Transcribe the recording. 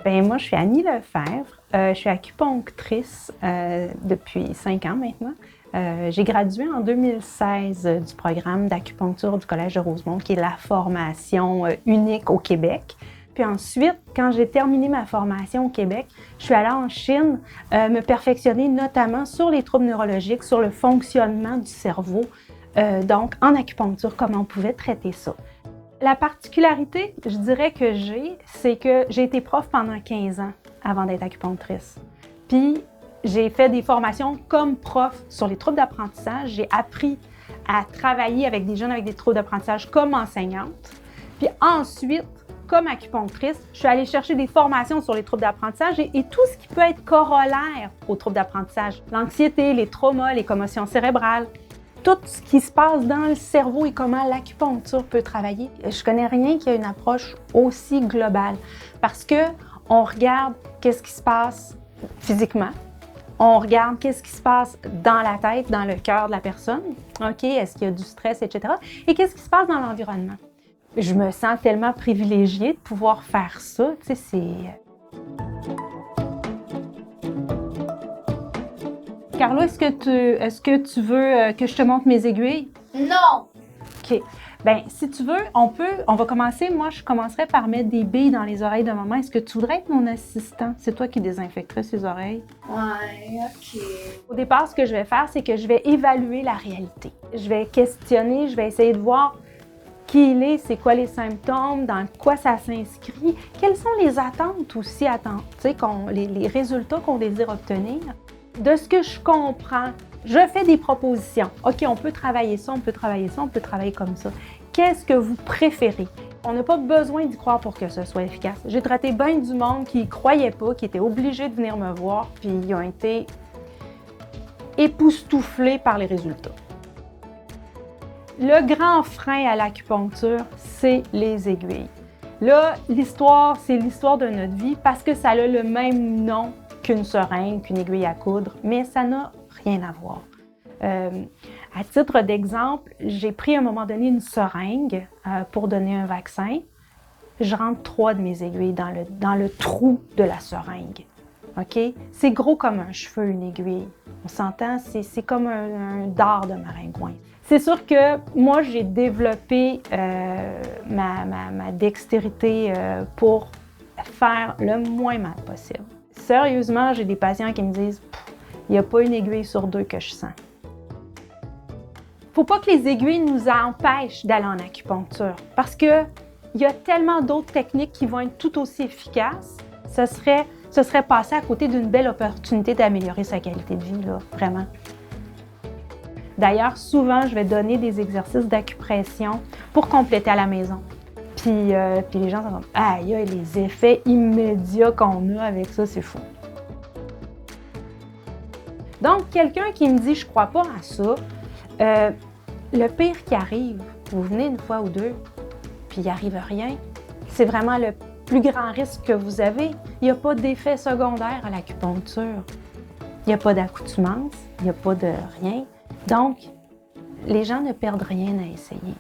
Ben moi, je suis Annie Lefebvre. Je suis acupunctrice depuis 5 ans maintenant. J'ai gradué en 2016 du programme d'acupuncture du Collège de Rosemont, qui est la formation unique au Québec. Puis ensuite, quand j'ai terminé ma formation au Québec, je suis allée en Chine me perfectionner notamment sur les troubles neurologiques, sur le fonctionnement du cerveau, donc en acupuncture, comment on pouvait traiter ça. La particularité, je dirais que c'est que j'ai été prof pendant 15 ans avant d'être acupunctrice. Puis, j'ai fait des formations comme prof sur les troubles d'apprentissage. J'ai appris à travailler avec des jeunes avec des troubles d'apprentissage comme enseignante. Puis ensuite, comme acupunctrice, je suis allée chercher des formations sur les troubles d'apprentissage et tout ce qui peut être corollaire aux troubles d'apprentissage. L'anxiété, les traumas, les commotions cérébrales. Tout ce qui se passe dans le cerveau et comment l'acupuncture peut travailler. Je connais rien qui ait une approche aussi globale parce que on regarde qu'est-ce qui se passe physiquement, on regarde qu'est-ce qui se passe dans la tête, dans le cœur de la personne, ok, est-ce qu'il y a du stress, etc. Et qu'est-ce qui se passe dans l'environnement. Je me sens tellement privilégiée de pouvoir faire ça, tu sais, c'est... Carlo, est-ce que tu veux que je te montre mes aiguilles? Non! OK. Bien, si tu veux, on va commencer. Moi, je commencerai par mettre des billes dans les oreilles de maman. Est-ce que tu voudrais être mon assistant? C'est toi qui désinfecterais ses oreilles? Ouais, OK. Au départ, ce que je vais faire, c'est que je vais évaluer la réalité. Je vais questionner, je vais essayer de voir qui il est, c'est quoi les symptômes, dans quoi ça s'inscrit, quelles sont les attentes aussi, les résultats qu'on désire obtenir. De ce que je comprends, je fais des propositions. OK, on peut travailler ça, on peut travailler ça, on peut travailler comme ça. Qu'est-ce que vous préférez? On n'a pas besoin d'y croire pour que ce soit efficace. J'ai traité bien du monde qui n'y croyait pas, qui était obligé de venir me voir, puis ils ont été époustouflés par les résultats. Le grand frein à l'acupuncture, c'est les aiguilles. Là, l'histoire, c'est l'histoire de notre vie parce que ça a le même nom qu'une seringue, qu'une aiguille à coudre, mais ça n'a rien à voir. À titre d'exemple, j'ai pris à un moment donné une seringue pour donner un vaccin. Je rentre 3 de mes aiguilles dans le trou de la seringue. OK? C'est gros comme un cheveu, une aiguille. On s'entend? C'est comme un dard de maringouin. C'est sûr que moi, j'ai développé ma dextérité pour faire le moins mal possible. Sérieusement, j'ai des patients qui me disent « il n'y a pas une aiguille sur 2 que je sens ». Faut pas que les aiguilles nous empêchent d'aller en acupuncture parce qu'il y a tellement d'autres techniques qui vont être tout aussi efficaces. Ce serait passer à côté d'une belle opportunité d'améliorer sa qualité de vie, là, vraiment. D'ailleurs, souvent, je vais donner des exercices d'acupression pour compléter à la maison. Puis les gens sont comme « aïe, les effets immédiats qu'on a avec ça, c'est fou ». Donc, quelqu'un qui me dit « je crois pas à ça », le pire qui arrive, vous venez une fois ou deux, puis il n'arrive rien, c'est vraiment le plus grand risque que vous avez. Il n'y a pas d'effet secondaire à l'acupuncture. Il n'y a pas d'accoutumance, il n'y a pas de rien. Donc, les gens ne perdent rien à essayer.